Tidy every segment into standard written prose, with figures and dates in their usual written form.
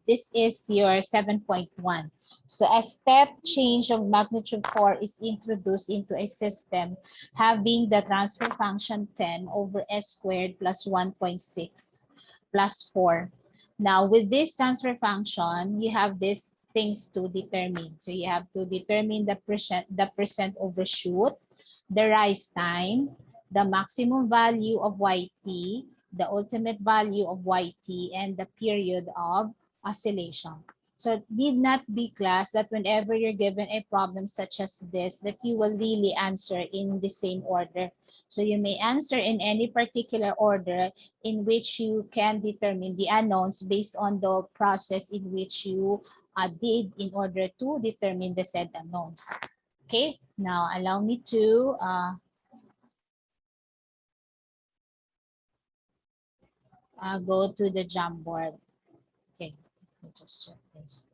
this is your 7.1. So a step change of magnitude 4 is introduced into a system having the transfer function 10 over s squared plus 1.6 plus 4. Now, with this transfer function, you have these things to determine. So you have to determine the percent overshoot, the rise time, the maximum value of yt, the ultimate value of yt, and the period of oscillation. So it need not be, class, that whenever you're given a problem such as this, that you will really answer in the same order. So you may answer in any particular order in which you can determine the unknowns based on the process in which you did in order to determine the said unknowns. Okay, now allow me to go to the Jamboard. Okay, let me just check this.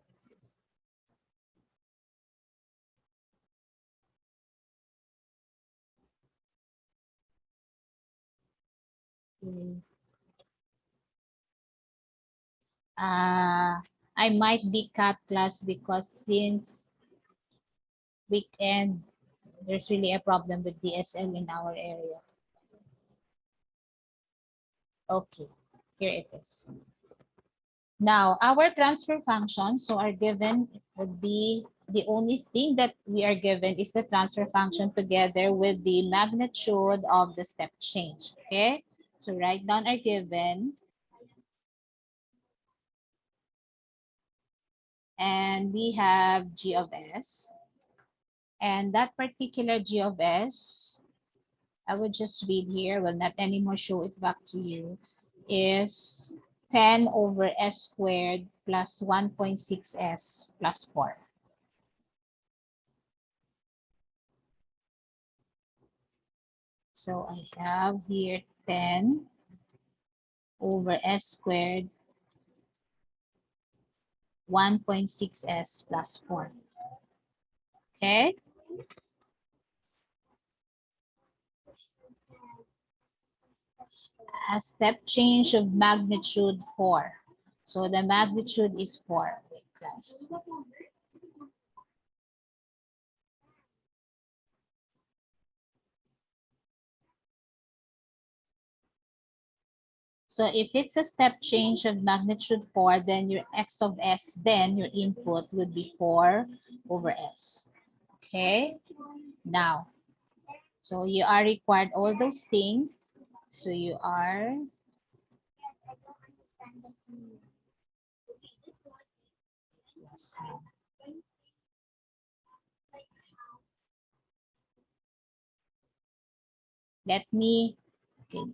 Okay. I might be cut, class, because since weekend, there's really a problem with DSL in our area. Okay, here it is. Now, our transfer functions are given, it would be the only thing that we are given is the transfer function together with the magnitude of the step change. Okay, so write down our given. And we have g of s. And that particular g of s, I would just read here, will not anymore show it back to you, is 10 over s squared plus 1.6s plus 4. So I have here 10 over s squared 1.6s plus 4. Okay? A step change of magnitude 4. So the magnitude is 4. Wait, class. So if it's a step change of magnitude 4, then your x of s, then your input would be 4 over s. Okay? Now, so you are required all those things. So you are let me okay,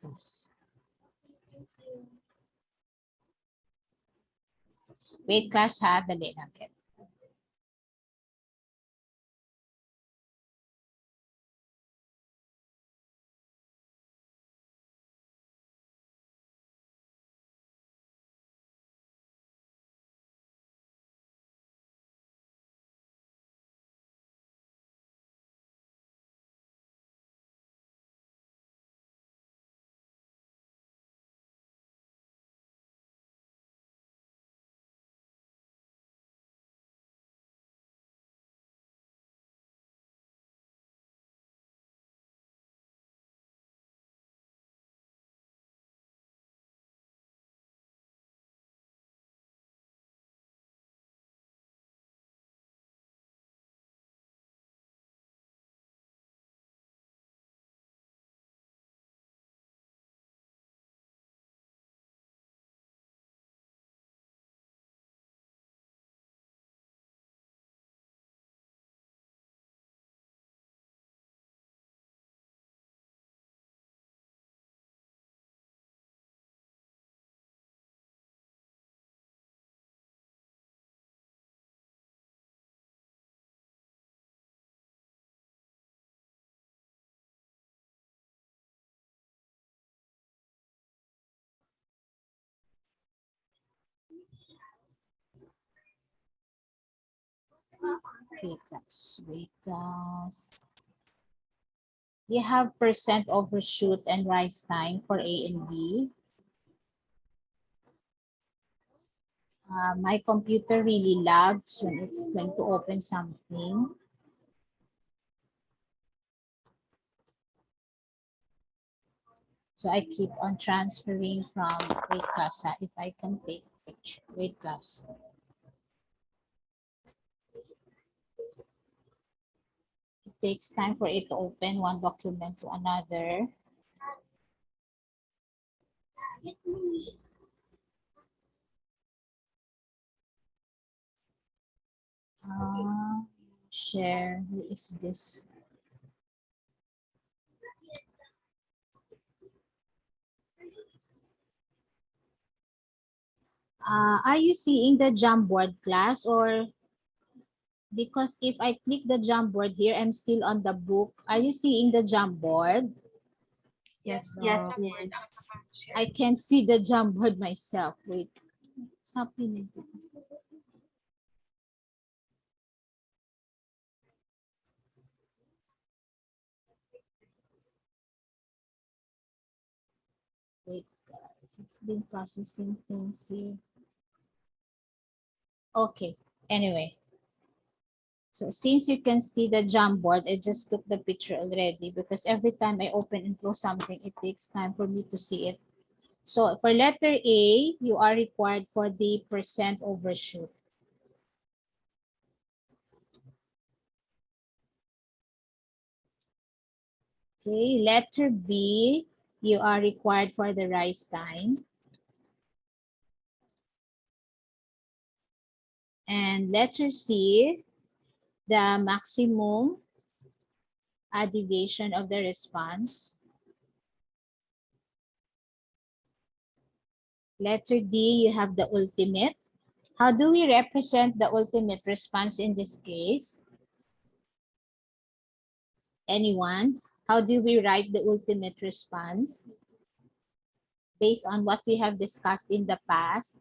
this. Wait, class, ha, dali lang. Okay, class, wait, class. You have percent overshoot and rise time for A and B. My computer really lags when it's going to open something. So I keep on transferring from, wait class, if I can take a picture, wait class. It takes time for it to open one document to another. Share, who is this? Are you seeing the Jamboard class, or because if I click the Jamboard here, I'm still on the book. Are you seeing the Jamboard? Yes, Yes, no. Miss. I can't see the Jamboard myself. Wait, what's happening to this? Wait, guys, it's been processing things here. Okay, anyway. So since you can see the Jamboard, I just took the picture already because every time I open and close something, it takes time for me to see it. So for letter A, you are required for the percent overshoot. Okay, letter B, you are required for the rise time. And letter C, the maximum deviation of the response. Letter D, you have the ultimate. How do we represent the ultimate response in this case? Anyone? How do we write the ultimate response? Based on what we have discussed in the past,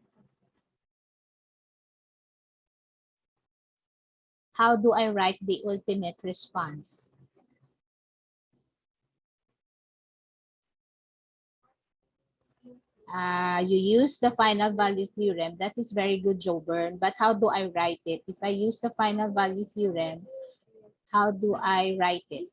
how do I write the ultimate response? You use the final value theorem. That is very good, Joburn. But how do I write it? If I use the final value theorem, how do I write it?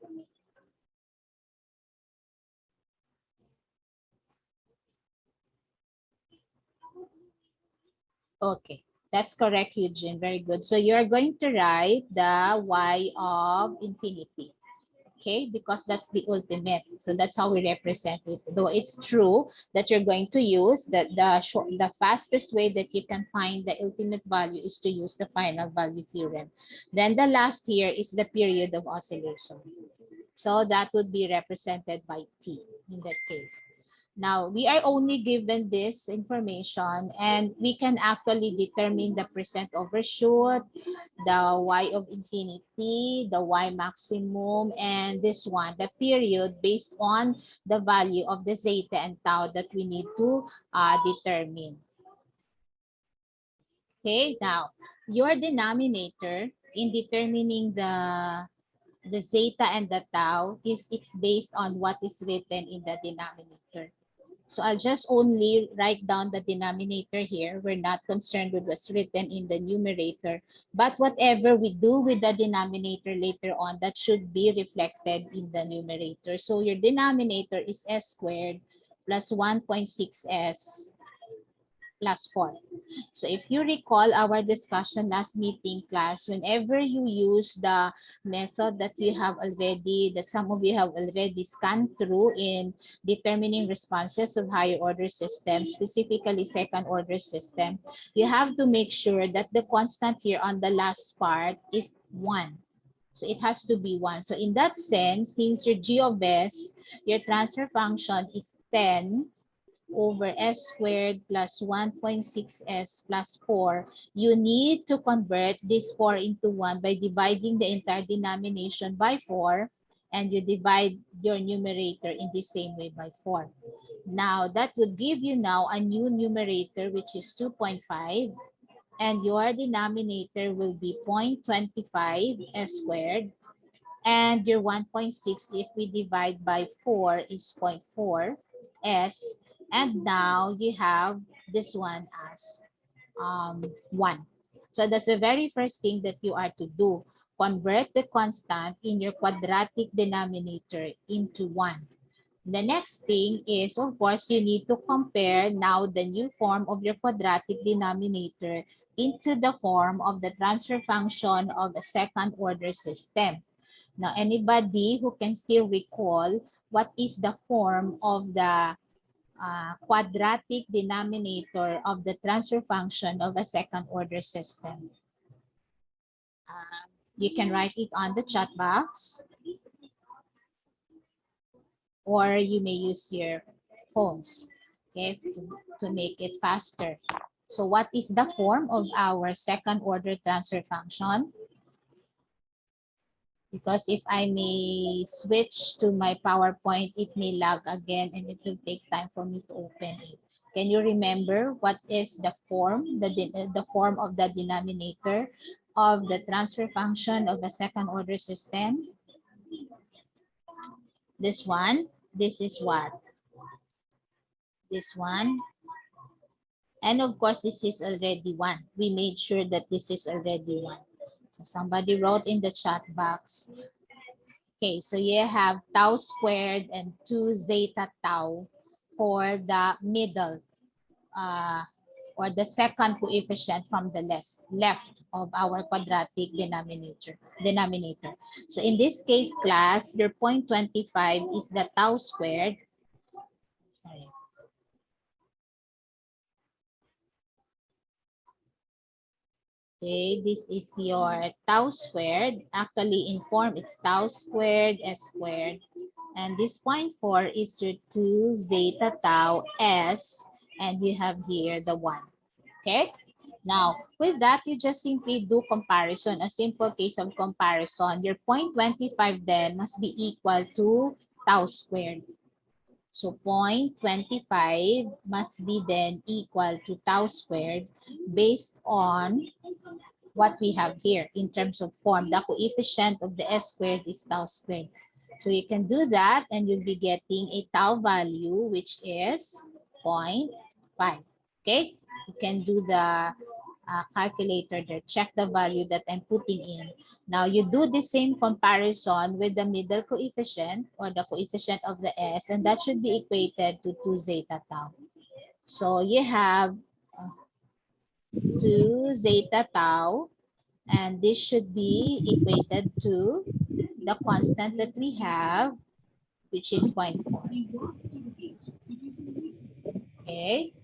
Okay, that's correct, Eugene. Very good. So you're going to write the y of infinity. Okay, because that's the ultimate. So that's how we represent it. Though it's true that you're going to use the fastest way that you can find the ultimate value is to use the final value theorem. Then the last here is the period of oscillation. So that would be represented by T in that case. Now, we are only given this information and we can actually determine the percent overshoot, the y of infinity, the y maximum, and this one, the period, based on the value of the zeta and tau that we need to determine. Okay, now, your denominator in determining the zeta and the tau it's based on what is written in the denominator. So I'll just only write down the denominator here. We're not concerned with what's written in the numerator. But whatever we do with the denominator later on, that should be reflected in the numerator. So your denominator is s squared plus 1.6s plus 4. So if you recall our discussion last meeting class, whenever you use the method that you have already, that some of you have already scanned through in determining responses of higher order systems, specifically second order system, you have to make sure that the constant here on the last part is 1. So it has to be 1. So in that sense, since your g of s, your transfer function is 10 over s squared plus 1.6s plus 4, you need to convert this 4 into 1 by dividing the entire denomination by 4, and you divide your numerator in the same way by 4. Now, that would give you now a new numerator, which is 2.5, and your denominator will be 0.25 s squared, and your 1.6, if we divide by 4, is 0.4 s. And now you have this one as 1. So that's the very first thing that you are to do. Convert the constant in your quadratic denominator into 1. The next thing is, of course, you need to compare now the new form of your quadratic denominator into the form of the transfer function of a second order system. Now, anybody who can still recall what is the form of the quadratic denominator of the transfer function of a second order system? You can write it on the chat box, or you may use your phones, okay, to make it faster. So what is the form of our second order transfer function? Because if I may switch to my PowerPoint, it may lag again and it will take time for me to open it. Can you remember what is the form, the form of the denominator of the transfer function of a second order system? This one, this is what? This one. And of course, this is already 1. We made sure that this is already 1. So somebody wrote in the chat box. Okay, so you have tau squared and 2 zeta tau for the middle or the second coefficient from the left of our quadratic denominator. So in this case, class, your 0.25 is the tau squared. Sorry. Okay, this is your tau squared. Actually, in form, it's tau squared, s squared. And this 0.4 is your 2 zeta tau s. And you have here the 1. Okay? Now, with that, you just simply do comparison. A simple case of comparison. Your 0.25 then must be equal to tau squared. So 0.25 must be then equal to tau squared based on what we have here in terms of form. The coefficient of the s squared is tau squared. So you can do that and you'll be getting a tau value which is 0.5. Okay, you can do the calculator there, check the value that I'm putting in. Now you do the same comparison with the middle coefficient or the coefficient of the s, and that should be equated to 2 zeta tau. So you have 2 zeta tau, and this should be equated to the constant that we have, which is 0.4. Okay.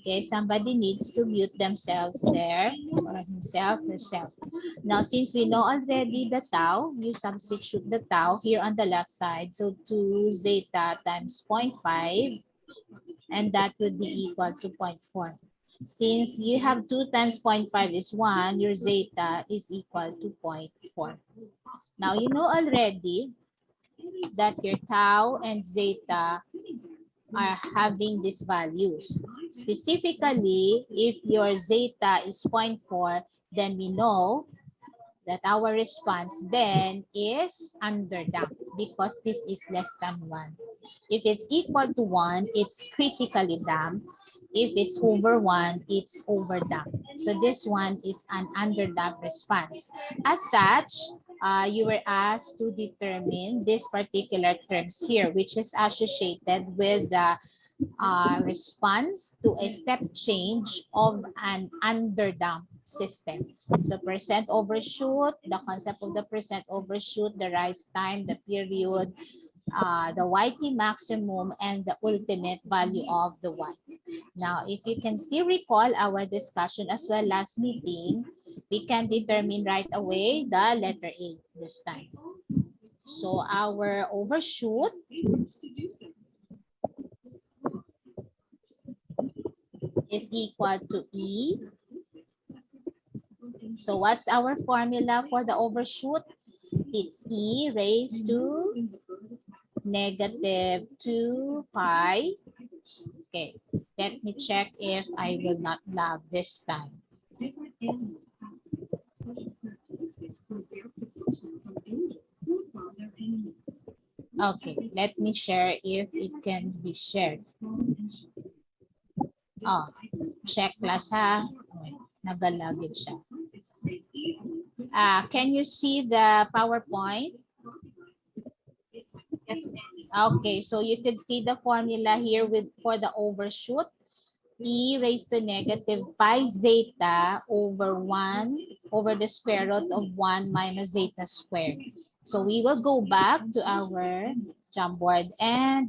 Okay, somebody needs to mute themselves there, or himself, herself. Now, since we know already the tau, you substitute the tau here on the left side. So 2 zeta times 0.5, and that would be equal to 0.4. Since you have 2 times 0.5 is 1, your zeta is equal to 0.4. Now, you know already that your tau and zeta are having these values. Specifically, if your zeta is 0.4, then we know that our response then is underdamped because this is less than 1. If it's equal to 1, it's critically damped. If it's over 1, it's overdamped. So this one is an underdamped response. As such, you were asked to determine these particular terms here, which is associated with the response to a step change of an underdamped system. So percent overshoot, the concept of the percent overshoot, the rise time, the period, the YT maximum, and the ultimate value of the Y. Now, if you can still recall our discussion as well last meeting, we can determine right away the letter A this time. So our overshoot is equal to E. So what's our formula for the overshoot? It's E raised to negative 2 pi. Okay, let me check if I will not lag this time. Okay, let me share if it can be shared. Oh, Check class ha. Nagalagid siya. Can you see the PowerPoint? Yes, miss. Okay, so you could see the formula here with for the overshoot. E raised to negative pi zeta over 1 over the square root of 1 minus zeta squared. So we will go back to our Jamboard and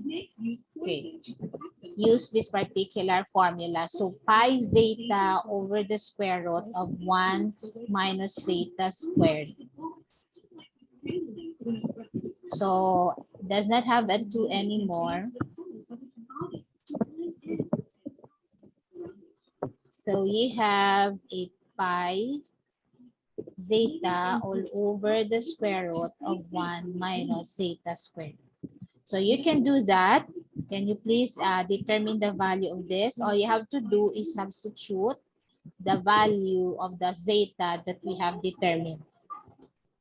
okay, use this particular formula. So pi zeta over the square root of 1 minus zeta squared. So does not have a 2 anymore. So we have a pi zeta all over the square root of 1 minus zeta squared. So you can do that. Can you please determine the value of this? All you have to do is substitute the value of the zeta that we have determined.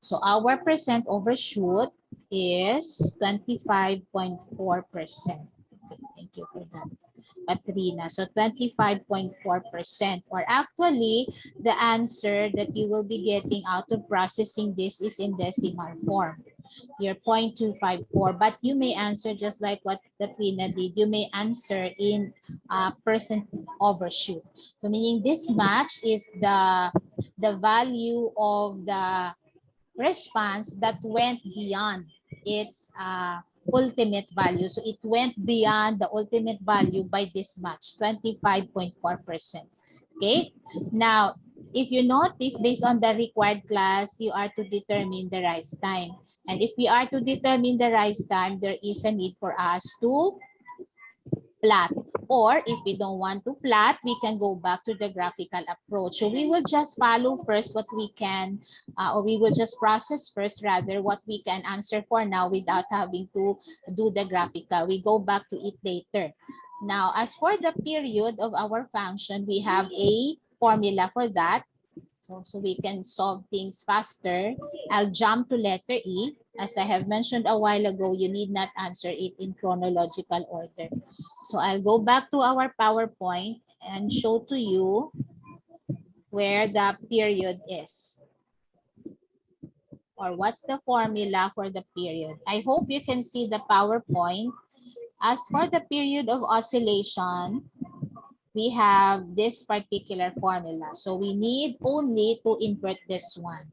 So our percent overshoot is 25.4%. Okay, thank you for that, Katrina. So 25.4%, or actually the answer that you will be getting out of processing this is in decimal form. Your 0.254, but you may answer just like what Katrina did. You may answer in percent overshoot. So meaning this match is the value of the response that went beyond its ultimate value. So it went beyond the ultimate value by this much, 25.4%. Okay. Now, if you notice, based on the required class, you are to determine the rise time. And if we are to determine the rise time, there is a need for us to plot. Or if we don't want to plot, we can go back to the graphical approach. So we will just follow first what we can, or we will just process first rather what we can answer for now without having to do the graphical. We go back to it later. Now, as for the period of our function, we have a formula for that. So we can solve things faster. I'll jump to letter E. As I have mentioned a while ago, you need not answer it in chronological order. So I'll go back to our PowerPoint and show to you where the period is, or what's the formula for the period. I hope you can see the PowerPoint. As for the period of oscillation, we have this particular formula. So we need only to invert this one.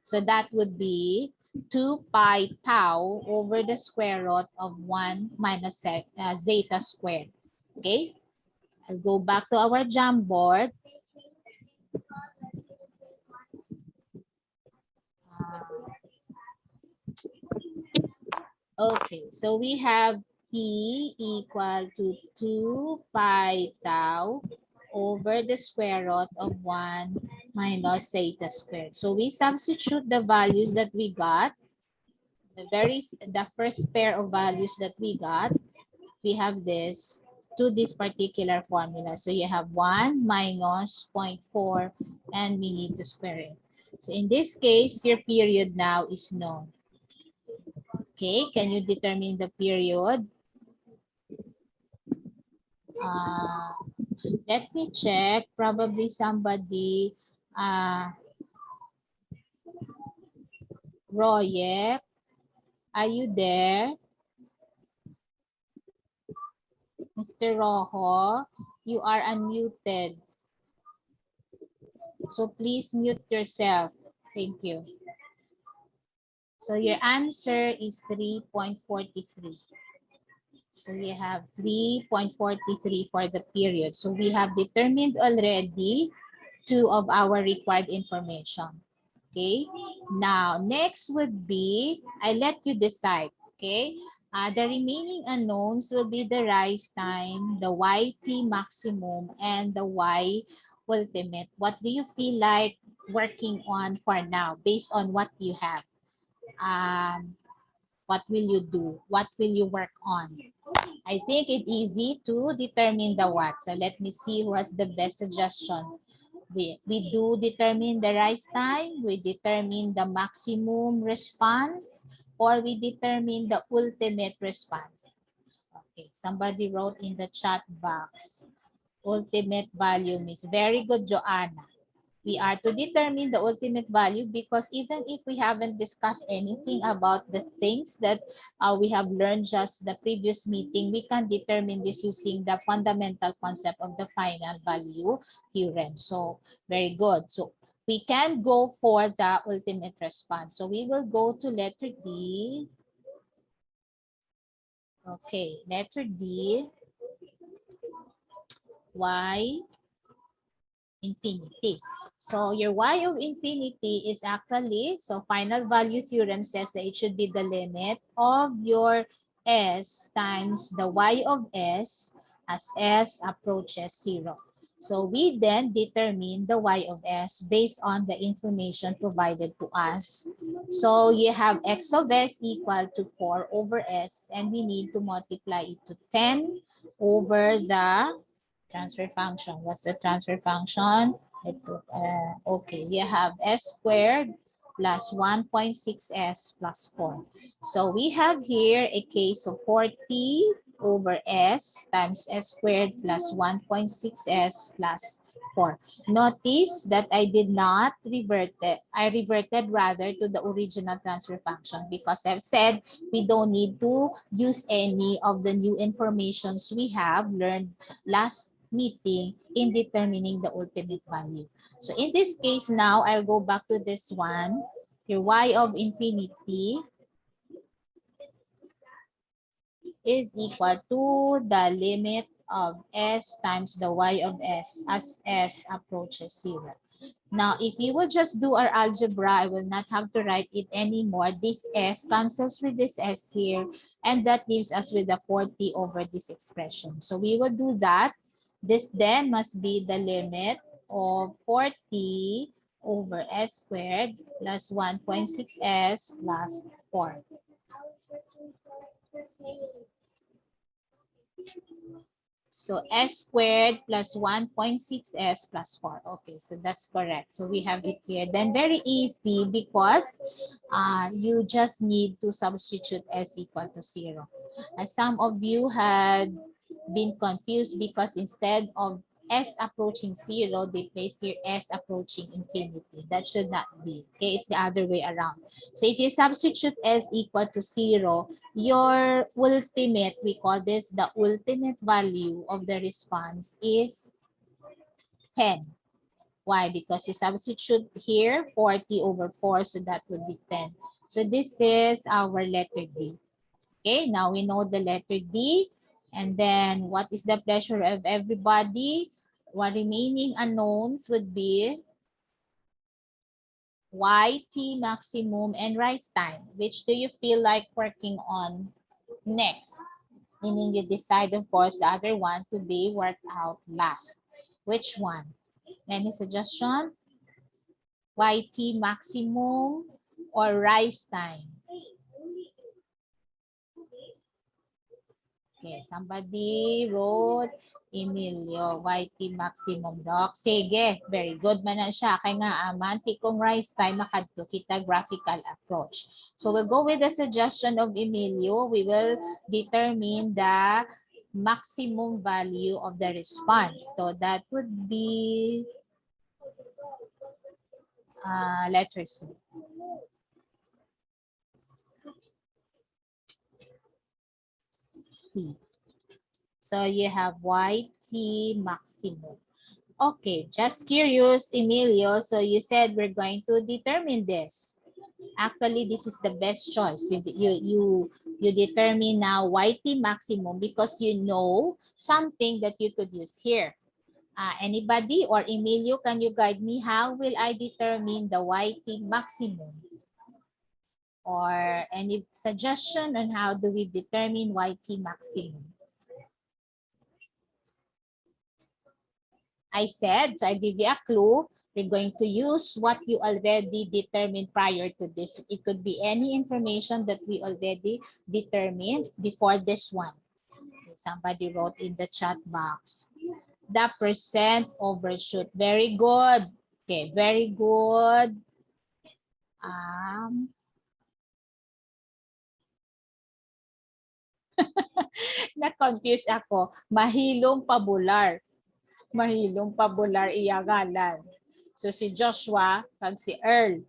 So that would be 2 pi tau over the square root of 1 minus zeta squared. Okay? I'll go back to our Jamboard. Okay, so we have T equal to 2 pi tau over the square root of 1 minus zeta squared. So we substitute the values that we got. The first pair of values that we got, we have this to this particular formula. So you have 1 minus 0.4 and we need to square it. So in this case, your period now is known. Okay, can you determine the period? Let me check. Probably somebody, Royek, are you there? Mr. Rojo, you are unmuted. So please mute yourself. Thank you. So your answer is 3.43. So you have 3.43 for the period. So we have determined already 2 of our required information. Okay. Now, next would be, I let you decide. Okay. The remaining unknowns will be the rise time, the YT maximum, and the Y ultimate. What do you feel like working on for now based on what you have? What will you do? What will you work on? I think it's easy to determine the what. So let me see what's the best suggestion. We do determine the rise time, we determine the maximum response, or we determine the ultimate response. Okay, somebody wrote in the chat box. Ultimate value, Miss. Very good, Joanna. We are to determine the ultimate value because even if we haven't discussed anything about the things that we have learned just the previous meeting, we can determine this using the fundamental concept of the final value theorem. So very good. So we can go for the ultimate response. So we will go to letter D. Okay, letter D, Y infinity. So your y of infinity is actually, so final value theorem says that it should be the limit of your s times the y of s as s approaches 0. So we then determine the y of s based on the information provided to us. So you have x of s equal to 4 over s, and we need to multiply it to 10 over the transfer function. What's the transfer function? Okay, you have s squared plus 1.6s plus 4. So we have here a case of 40 over s times s squared plus 1.6s plus 4. Notice that I did not revert it. I reverted rather to the original transfer function because I've said we don't need to use any of the new informations we have learned last meeting in determining the ultimate value. So in this case now, I'll go back to this one. Your y of infinity is equal to the limit of s times the y of s as s approaches 0. Now, if you will just do our algebra, I will not have to write it anymore. This s cancels with this s here, and that leaves us with the 40 over this expression. So we will do that. This then must be the limit of 40 over s squared plus 1.6s plus 4. So s squared plus 1.6s plus 4. Okay, so that's correct. So we have it here. Then very easy because you just need to substitute s equal to 0. As some of you had been confused because instead of s approaching 0, they place here s approaching infinity. That should not be. Okay, it's the other way around. So if you substitute s equal to 0, your ultimate, we call this the ultimate value of the response is 10. Why? Because you substitute here 40 over 4, so that would be 10. So this is our letter D. Okay, now we know the letter D. And then what is the pressure of everybody? What remaining unknowns would be Y, T maximum, and rise time. Which do you feel like working on next? Meaning you decide, of course, the other one to be worked out last. Which one? Any suggestion? YT maximum or rise time? Okay, somebody wrote Emilio, YT maximum, Doc. Sige, very good man na siya. Kaya nga, amanti kong rise time, makadto kita graphical approach. So we'll go with the suggestion of Emilio. We will determine the maximum value of the response. So that would be letter C. C. So you have YT maximum. Okay, just curious, Emilio. So you said we're going to determine this. Actually, this is the best choice. You determine now YT maximum because you know something that you could use here. Anybody or Emilio, can you guide me? How will I determine the YT maximum? Or any suggestion on how do we determine YT maximum? I said, so I give you a clue. We're going to use what you already determined prior to this. It could be any information that we already determined before this one. Okay, somebody wrote in the chat box. The percent overshoot. Very good. Okay, very good. Na-confuse ako. Mahilong pabular. Mahilong pabular iyagalan. So si Joshua kag si Earl.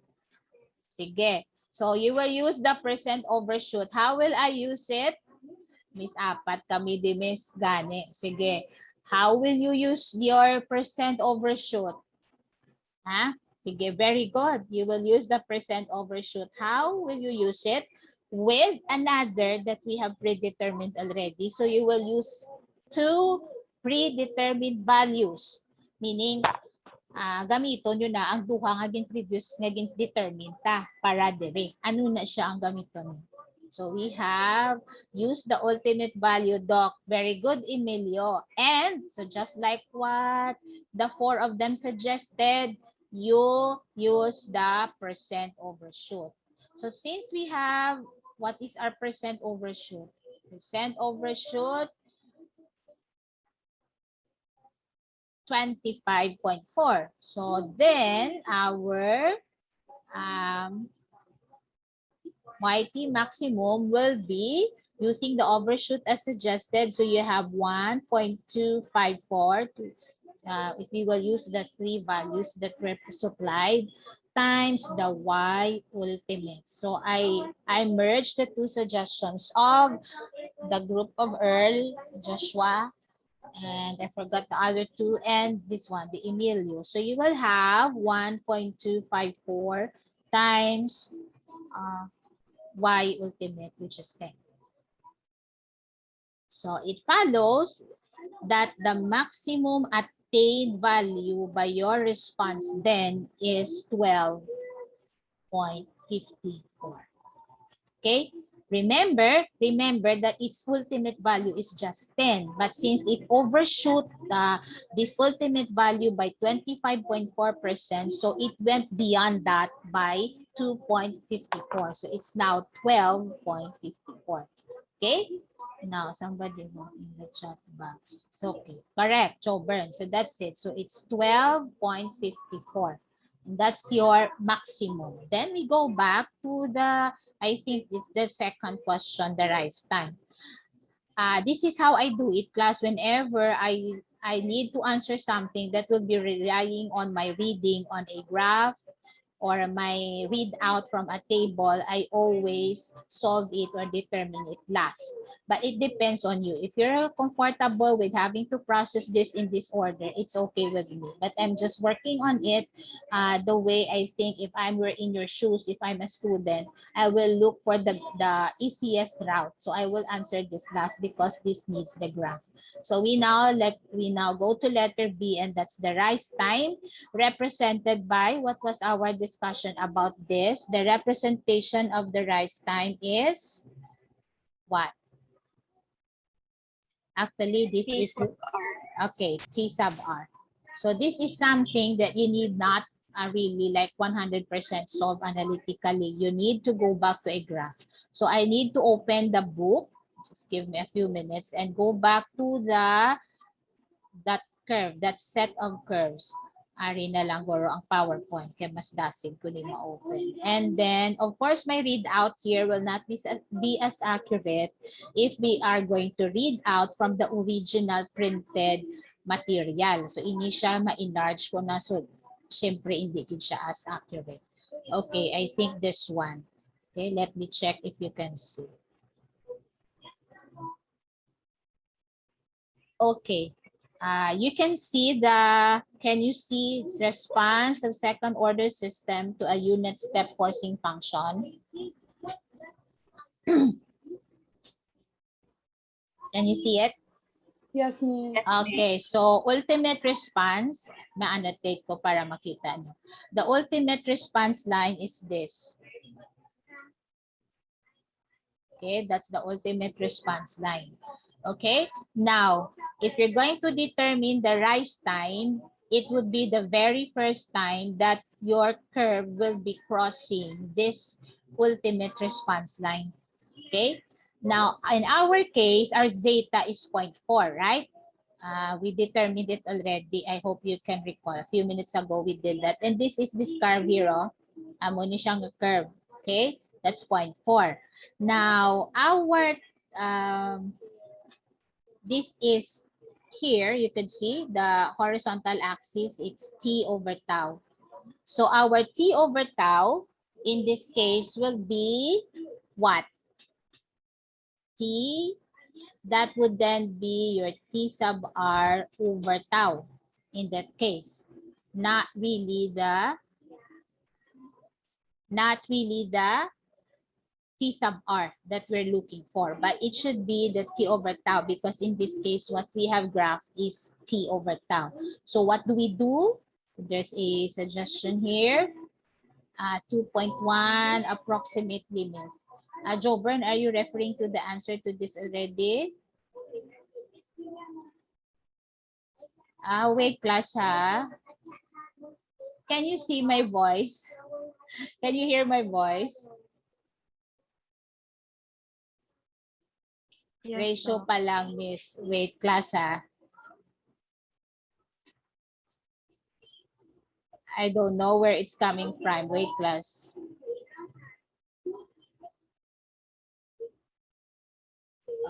Sige. So you will use the percent overshoot. How will I use it? Miss apat kami di Miss Gani. Sige. How will you use your percent overshoot? Ha? Sige, very good. You will use the percent overshoot. How will you use it? With another that we have predetermined already. So you will use two predetermined values. Meaning, gamiton nyo na ang duha nga previous nga determined ta para dire. Ano na siya ang gamiton? So we have used the ultimate value, Doc. Very good, Emilio. And so just like what the four of them suggested, you use the percent overshoot. So since we have, what is our percent overshoot? Percent overshoot 25.4. So then our YT maximum will be using the overshoot as suggested. So you have 1.254 if we will use the three values that were supplied times the Y ultimate. So I merged the two suggestions of the group of Earl, Joshua, and I forgot the other two, and this one, the Emilio. So you will have 1.254 times Y ultimate, which is 10. So it follows that the maximum attained value by your response then is 12.54. Okay? Remember that its ultimate value is just 10. But since it overshoot this ultimate value by 25.4%, so it went beyond that by 2.54. So it's now 12.54. Okay? Now, somebody wrote in the chat box. So, okay. Correct, Joburn. So that's it. So it's 12.54. And that's your maximum. Then we go back to the, I think it's the second question, the rise time. This is how I do it. Plus, whenever I need to answer something that will be relying on my reading on a graph or my readout from a table, I always solve it or determine it last. But it depends on you. If you're comfortable with having to process this in this order, it's okay with me. But I'm just working on it the way I think if I were in your shoes, if I'm a student, I will look for the easiest route. So I will answer this last because this needs the graph. So we now go to letter B, and that's the rise time, represented by, what was our discussion about this? The representation of the rise time is what? Actually, this T is, sub R. okay, T sub R. So this is something that you need not really like 100% solve analytically. You need to go back to a graph. So I need to open the book. Just give me a few minutes and go back to that curve, that set of curves. Ari na lang guro ang PowerPoint kaya mas dasig ko ni ma-open. And then, of course, my readout here will not be as accurate if we are going to read out from the original printed material. So, ini siya ma-enlarge ko na. So, syempre, hindi siya as accurate. Okay, I think this one. Okay, let me check if you can see. Okay. You can see can you see response of second order system to a unit step forcing function? Can you see it? Yes, Miss. Okay, so ultimate response, ma-annotate ko para makita nyo. The ultimate response line is this. Okay, that's the ultimate response line. Okay, now, if you're going to determine the rise time, it would be the very first time that your curve will be crossing this ultimate response line. Okay, now, in our case, our zeta is 0.4, right? We determined it already. I hope you can recall. A few minutes ago, we did that. And this is this curve here. Amo ni siyang curve. Okay, that's 0.4. Now, our this is here you could see the horizontal axis, it's t over tau. So our t over tau in this case will be what? T, that would then be your t sub r over tau in that case. Not really the t sub r that we're looking for, but it should be the t over tau because in this case what we have graphed is t over tau. So what do we do? There's a suggestion here. 2.1 approximately means. Jobern, are you referring to the answer to this already? Wait, class, ha? Can you see my voice? Can you hear my voice? Yes, Ratio pa lang, miss. Wait, class, ha? I don't know where it's coming from. Wait, class.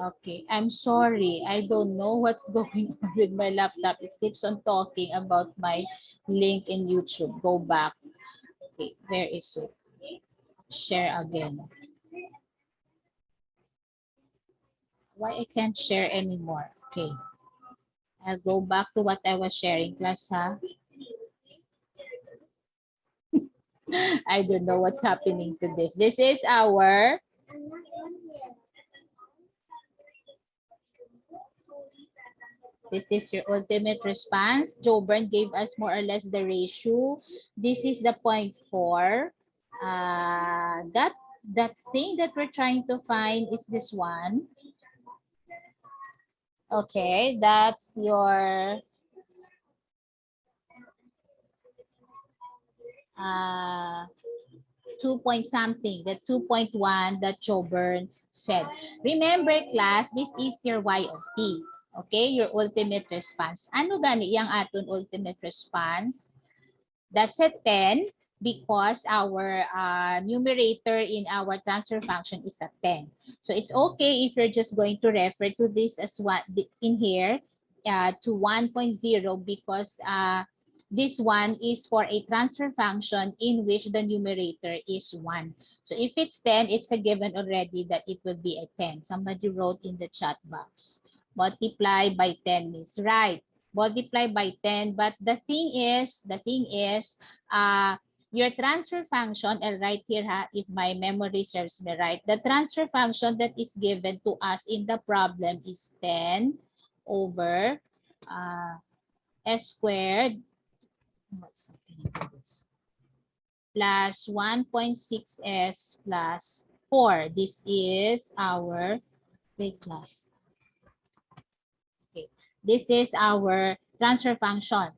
Okay, I'm sorry. I don't know what's going on with my laptop. It keeps on talking about my link in YouTube. Go back. Okay, where is it? Share again. Why I can't share anymore? Okay. I'll go back to what I was sharing, class, ha? I don't know what's happening to this. This is our your ultimate response. Jobern gave us more or less the ratio. This is the 0.4. That thing that we're trying to find is this one. Okay, that's your 2 point something, the 2.1 that Jobern said. Remember, class, this is your y of t. Okay, your ultimate response. Ano gani yung aton ultimate response? That's a 10 because our numerator in our transfer function is a 10. So it's okay if you're just going to refer to this as what in here to 1.0 because this one is for a transfer function in which the numerator is 1. So if it's 10, it's a given already that it will be a 10. Somebody wrote in the chat box. Multiply by 10 is right. Multiply by 10, but the thing is your transfer function, and right here if my memory serves me right, the transfer function that is given to us in the problem is 10 over s squared, what's happening to this, plus 1.6s plus 4. This is our, wait class. Okay, this is our transfer function.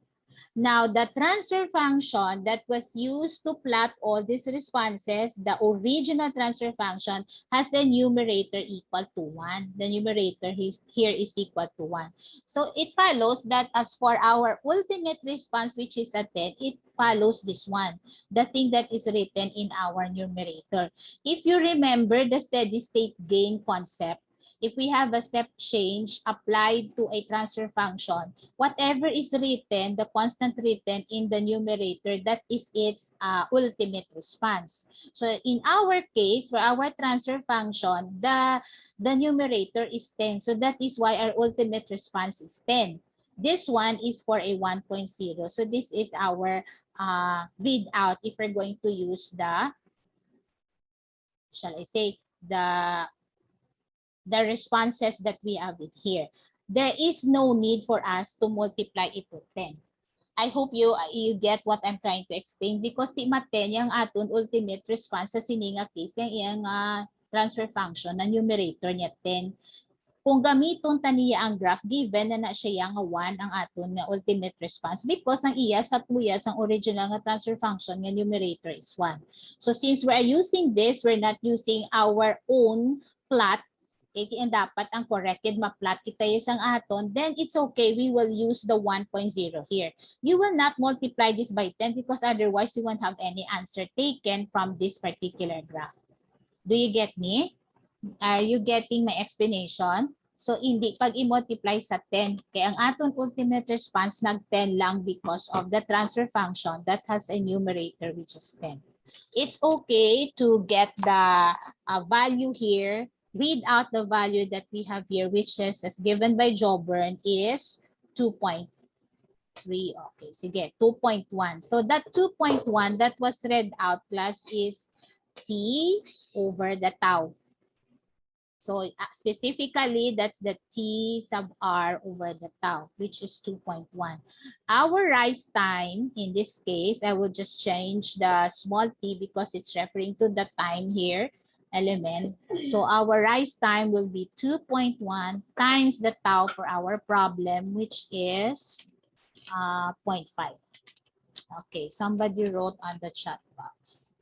Now, the transfer function that was used to plot all these responses, the original transfer function has a numerator equal to 1. The numerator here is equal to 1. So it follows that as for our ultimate response, which is a 10, it follows this one, the thing that is written in our numerator. If you remember the steady state gain concept, if we have a step change applied to a transfer function, whatever is written, the constant written in the numerator, that is its ultimate response. So in our case, for our transfer function, the numerator is 10. So that is why our ultimate response is 10. This one is for a 1.0. So this is our readout if we're going to use the, shall I say, the responses that we have it here. There is no need for us to multiply it to 10. I hope you get what I'm trying to explain because di ma-10 yung aton ultimate response sa sininga case kaya iyang transfer function na numerator niya 10. Kung gamiton taniya ang graph, given na siya yang 1 ang aton na ultimate response because ang iya sa tuyas ang original nga transfer function nga numerator is 1. So since we are using this, we're not using our own plot. And dapat ang corrected ma-plot kita isang aton, then it's okay. We will use the 1.0 here. You will not multiply this by 10 because otherwise you won't have any answer taken from this particular graph. Do you get me? Are you getting my explanation? So, hindi pag i-multiply sa 10. Kaya ang aton ultimate response nag-10 lang because of the transfer function that has a numerator which is 10. It's okay to get the value here, read out the value that we have here, which is as given by Jobern is 2.3. Okay, sige, 2.1. So that 2.1 that was read out, class, is T over the tau. So specifically, that's the T sub R over the tau, which is 2.1. Our rise time, in this case, I will just change the small t because it's referring to the time here element. So our rise time will be 2.1 times the tau for our problem, which is 0.5. Okay, somebody wrote on the chat box.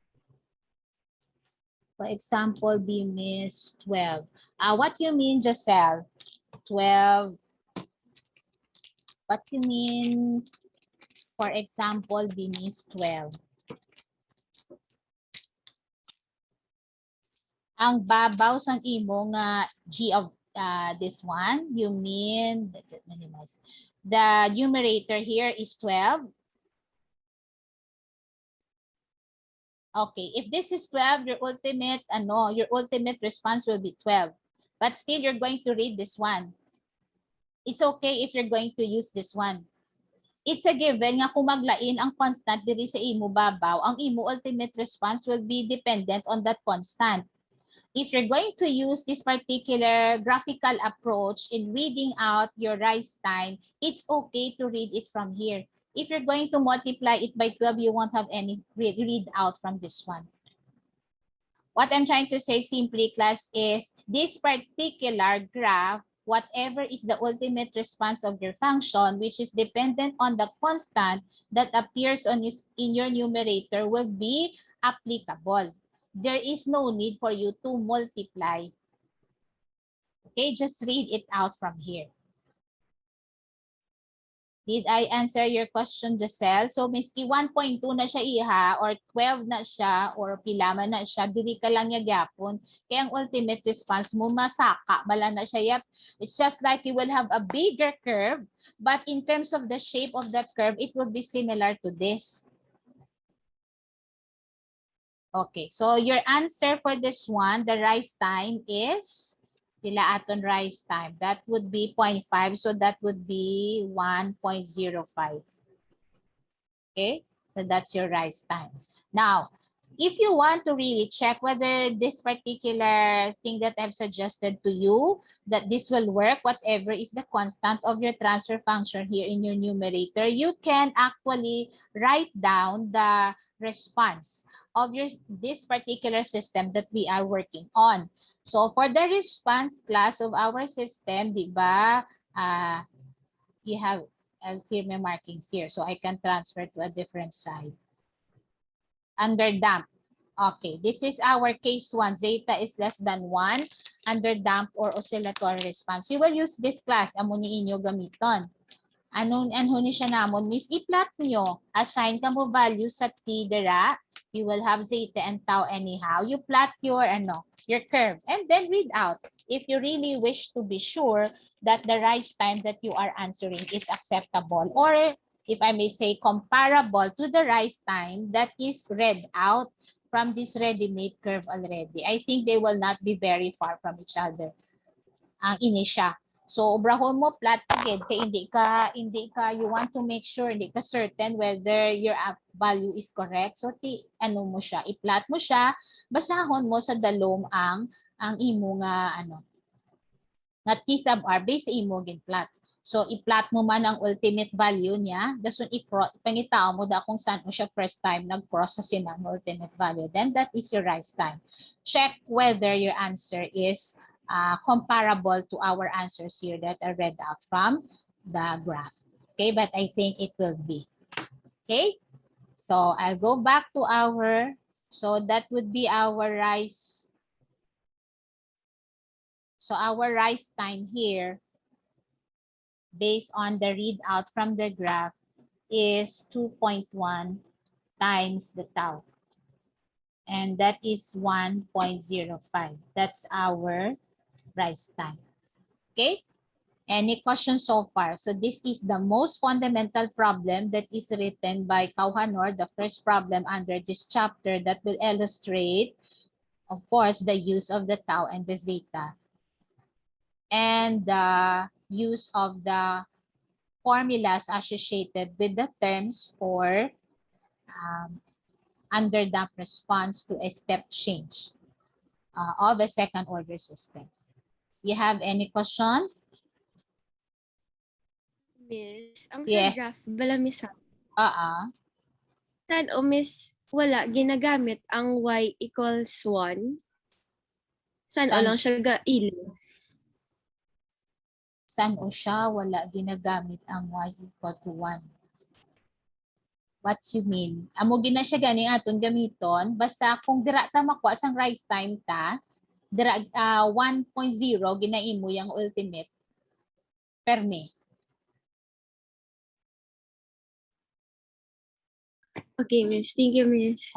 For example, B miss 12. What you mean, Giselle? 12. What you mean, for example, B miss 12? Ang babaw sang imo nga G of this one, you mean, let's minimize. The numerator here is 12. Okay, if this is 12, your ultimate response will be 12. But still, you're going to read this one. It's okay if you're going to use this one. It's a given nga kung maglain ang constant diri sa imo babaw, ang imo ultimate response will be dependent on that constant. If you're going to use this particular graphical approach in reading out your rise time, it's okay to read it from here. If you're going to multiply it by 12, you won't have any read out from this one. What I'm trying to say simply, class, is this particular graph, whatever is the ultimate response of your function, which is dependent on the constant that appears on in your numerator, will be applicable. There is no need for you to multiply. Okay, just read it out from here. Did I answer your question, Giselle? So, miski 1.2 na siya iha, or 12 na siya, or pila man na siya, dili ka lang niya gyapon. Kaya ang ultimate response mo, masaka, bala na siya. Yep. It's just like you will have a bigger curve, but in terms of the shape of that curve, it will be similar to this. Okay, so your answer for this one, the rise time is pila aton rise time. That would be 0.5, so that would be 1.05. Okay, so that's your rise time. Now, if you want to really check whether this particular thing that I've suggested to you, that this will work, whatever is the constant of your transfer function here in your numerator, you can actually write down the response of this particular system that we are working on. So for the response class of our system, di ba, you have, I'll clear my markings here so I can transfer to a different side. Under damp. Okay, this is our case 1. Zeta is less than 1 under damp or oscillatory response. You will use this class. Amo ni inyo gamiton. Ano ni siya namon, miss, i-plot nyo. Assign ka mo value sa t dira. You will have zeta and tau anyhow. You plot your curve and then read out if you really wish to be sure that the rise time that you are answering is acceptable, or if I may say comparable to the rise time that is read out from this ready-made curve already. I think they will not be very far from each other. Ang ini siya. So, obrahon mo plot again kay hindi ka you want to make sure, hindi ka certain whether your value is correct. So, mo siya, i-plot mo siya, basahon mo sa dalom ang imo nga nga T sub R base sa imo gin plot. So, i-plot mo man ang ultimate value niya, dason ipangitao mo da kung saan mo siya first time nag-process ang ultimate value. Then, that is your rise time. Check whether your answer is comparable to our answers here that are read out from the graph. Okay, but I think it will be. Okay, so I'll go back to so that would be our rise. So our rise time here, based on the readout from the graph, is 2.1 times the tau. And that is 1.05. That's our rise time. Okay? Any questions so far? So this is the most fundamental problem that is written by Kauhanor, the first problem under this chapter that will illustrate, of course, the use of the tau and the zeta and the use of the formulas associated with the terms for underdamped response to a step change of a second order system. You have any questions? Miss, ang sa Yeah. graph, bala miss ha? Saan o miss, wala, ginagamit ang y equals 1? Saan o lang siya ilis? Saan o siya wala ginagamit ang y equal to 1? What you mean? Amo gina siya ganing aton gamiton basta kung dira ta makuha sang rise time ta, dira 1.0 ginaimo yang ultimate perme. Okay, miss. Thank you, miss.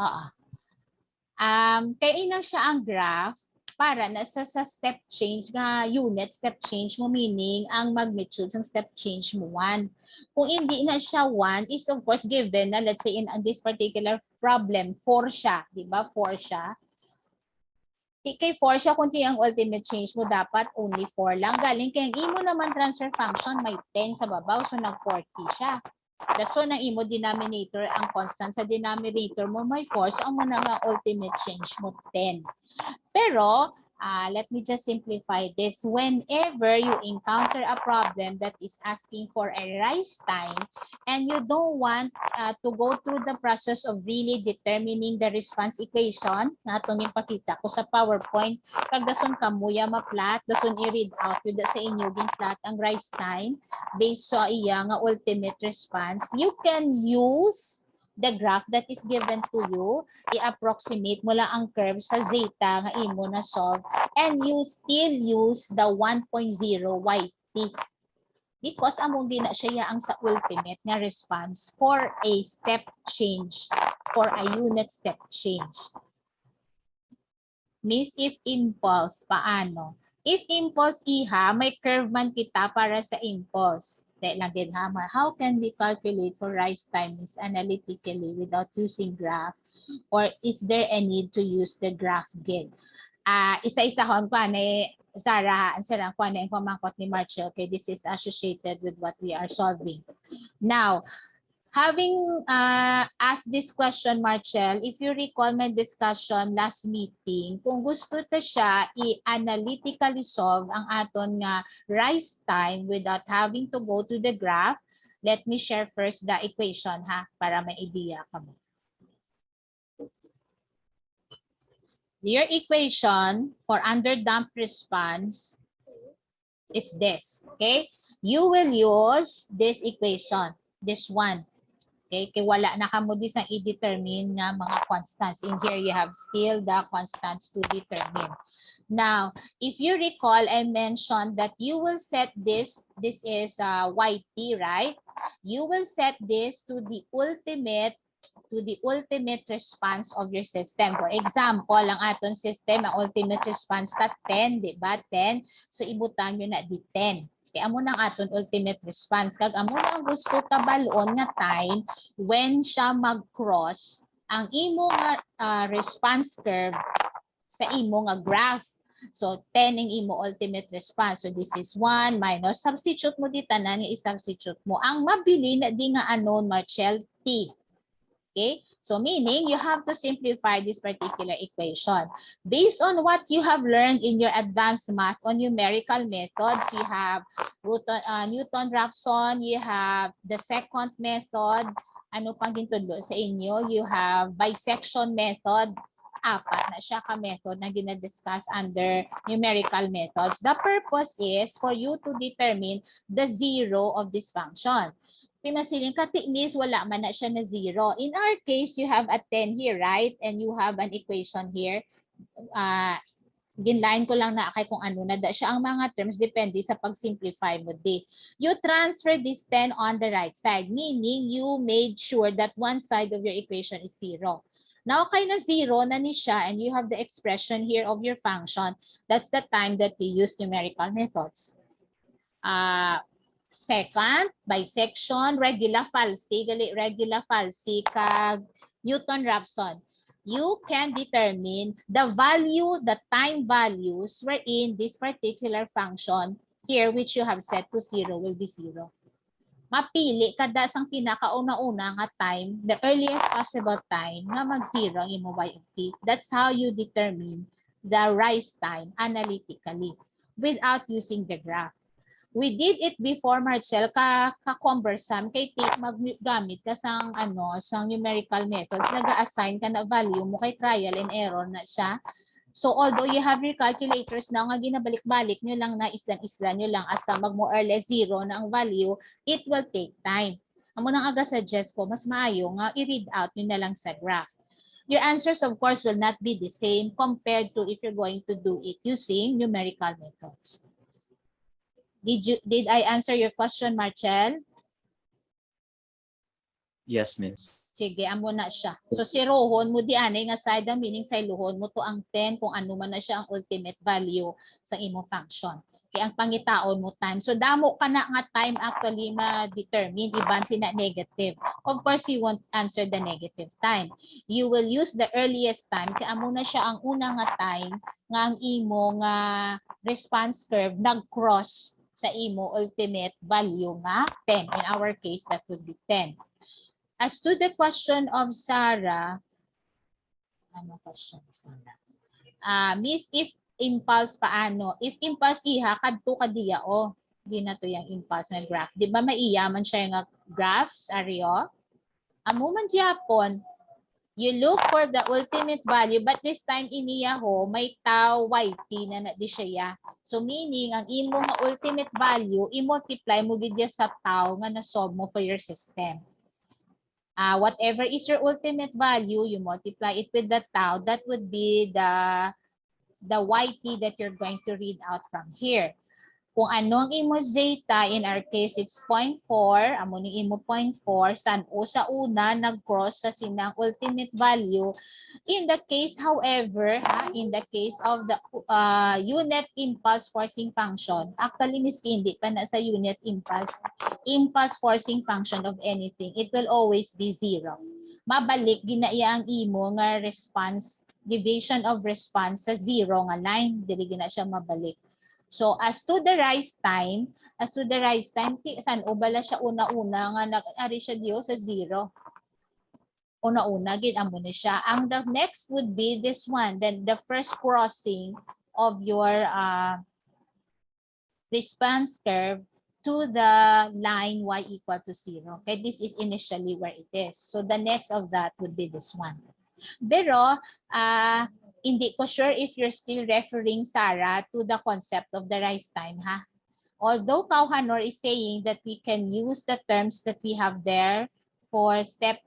Kaya ina siya ang graph para nasa sa step change nga unit, step change mo meaning ang magnitude ng step change mo 1. Kung hindi na siya 1 is of course given na let's say in this particular problem 4 siya, di ba? 4 siya. Kay 4 siya kung ang ultimate change mo dapat only 4 lang galing kay imo naman transfer function may 10 sa babaw so nag 40 siya. So ng imo denominator ang constant sa denominator mo may 4 so ang mo na nga ultimate change mo 10. Pero let me just simplify this. Whenever you encounter a problem that is asking for a rise time and you don't want to go through the process of really determining the response equation, na itong ipakita ko sa PowerPoint, pag dason kamuya ma-plot, dason i-read out with sa inyo ging plot ang rise time based sa iya nga ultimate response, you can use the graph that is given to you, i-approximate mo lang ang curve sa zeta nga imo na solve and you still use the 1.0 YT because among di na siya ang sa ultimate nga response for a step change, for a unit step change. Miss, if impulse, paano? If impulse iha, may curve man kita para sa impulse. How can we calculate for rise time is analytically without using graph? Or is there a need to use the graph grid? Isa-isa hon ko Sarah, answeran ko yung pamangkot ni Marshall. Okay, this is associated with what we are solving. Now, having asked this question, Marshall, if you recall my discussion last meeting, kung gusto ta siya i-analytically solve ang aton nga rise time without having to go to the graph, let me share first the equation ha, para may idea kamo. Your equation for underdamped response is this, okay? You will use this equation, this one. Okay, kaya wala na kamo di sang i-determine nga mga constants. In here, you have still the constants to determine. Now, if you recall, I mentioned that you will set this is YT, right? You will set this to the ultimate response of your system. For example, ang aton system, ang ultimate response ta 10, di ba? 10. So, ibutang nyo na di 10. Kaya amo nang aton ultimate response. Kag amo na ang gusto kabalon nga time when siya mag-cross ang imo nga response curve sa imo nga graph. So 10 ang imo ultimate response. So this is 1 minus substitute mo di tanan nga i-substitute mo. Ang mabili na di nga unknown Marshall T. Okay, so meaning you have to simplify this particular equation. Based on what you have learned in your advanced math on numerical methods, you have Newton-Raphson, you have the second method, ano pang gintudlo sa inyo, you have bisection method, apat na siya ka method na ginadiscuss under numerical methods. The purpose is for you to determine the zero of this function. Pinasiling katinis, wala man na siya na 0. In our case, you have a 10 here, right? And you have an equation here. Ginline ko lang na kay kung ano na siya ang mga terms depende sa pag-simplify mo di. You transfer this 10 on the right side, meaning you made sure that one side of your equation is 0. Now, kay na 0 na ni siya and you have the expression here of your function, that's the time that you use numerical methods. Second, bisection, regular falsi, gali regular falsi kag Newton-Raphson. You can determine the value, the time values wherein this particular function here which you have set to 0 will be 0. Mapili kada sang pinakauna-una nga time, the earliest possible time nga mag-0 ang imo y of t. That's how you determine the rise time analytically without using the graph. We did it before, Marcel, ka-cumbersome kay maggamit ka sang sang numerical methods, nag-assign ka na value mo kay trial and error na siya. So although you have your calculators na nga ginabalik-balik nyo lang na islan nyo lang hasta mag more or less 0 na ang value, it will take time. Amo nang aga suggest ko, mas maayo nga i-read out nyo na lang sa graph. Your answers of course will not be the same compared to if you're going to do it using numerical methods. Did I answer your question, Marcel? Yes, Miss. Sige, amo na siya. So si rohon mo di anay nga side ang meaning sa iluhon mo to ang 10 kung ano man na siya ang ultimate value sa imo function. Kaya ang pangitaon mo time. So damo ka na nga time actually ma-determine iban sina negative. Of course, you won't answer the negative time. You will use the earliest time kaya amo na siya ang una nga time nga ang imo nga response curve nag-cross sa imo ultimate value nga 10. In our case, that would be 10. As to the question of Sarah, ano question, Sarah? Miss, if impulse paano? If impulse iha, kadto kadiya o. Di na to yung impulse na graph. Di ba maiyaman siya yung graphs, Ario? Amo man Japon, you look for the ultimate value, but this time iniya ho, may tau yt na di siya. So meaning, ang imo nga ultimate value, i-multiply mo gidya sa tau nga na-solve mo for your system. Whatever is your ultimate value, you multiply it with the tau, that would be the yt that you're going to read out from here. Kung ano ang imo zeta, in our case, it's 0.4. Amo ni imo 0.4. San o sa una, nag-cross sa sinang ultimate value. In the case, however, in the case of the unit impulse forcing function, actually, Miss, hindi pa na sa unit impulse forcing function of anything, it will always be 0. Mabalik, ginaiya ang imo nga response, division of response sa 0 nga line. Dili gina siya mabalik. So as to the rise time, san o bala siya una-una nga nag-ari siya diyo sa 0. Una-una gid amo ni siya. Ang the next would be this one, then the first crossing of your response curve to the line y equal to 0. Okay, this is initially where it is. So the next of that would be this one. Pero hindi ko sure if you're still referring, Sarah, to the concept of the rise time, ha? Although Kauhanor is saying that we can use the terms that we have there for step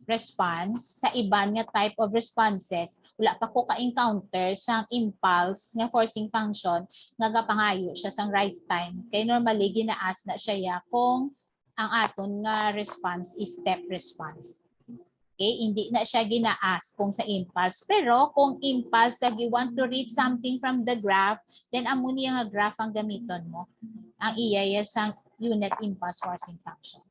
response, sa iban nga type of responses, wala pa ko ka-encounter sa impulse nga forcing function nga gapangayo siya sang rise time. Kaya normally, ginaas na siya kung ang aton nga response is step response. Okay, hindi na siya gina-ask kung sa impulse. Pero kung impulse, kag you want to read something from the graph, then amo niya nga graph ang gamiton mo. Ang iya sang unit impulse forcing function.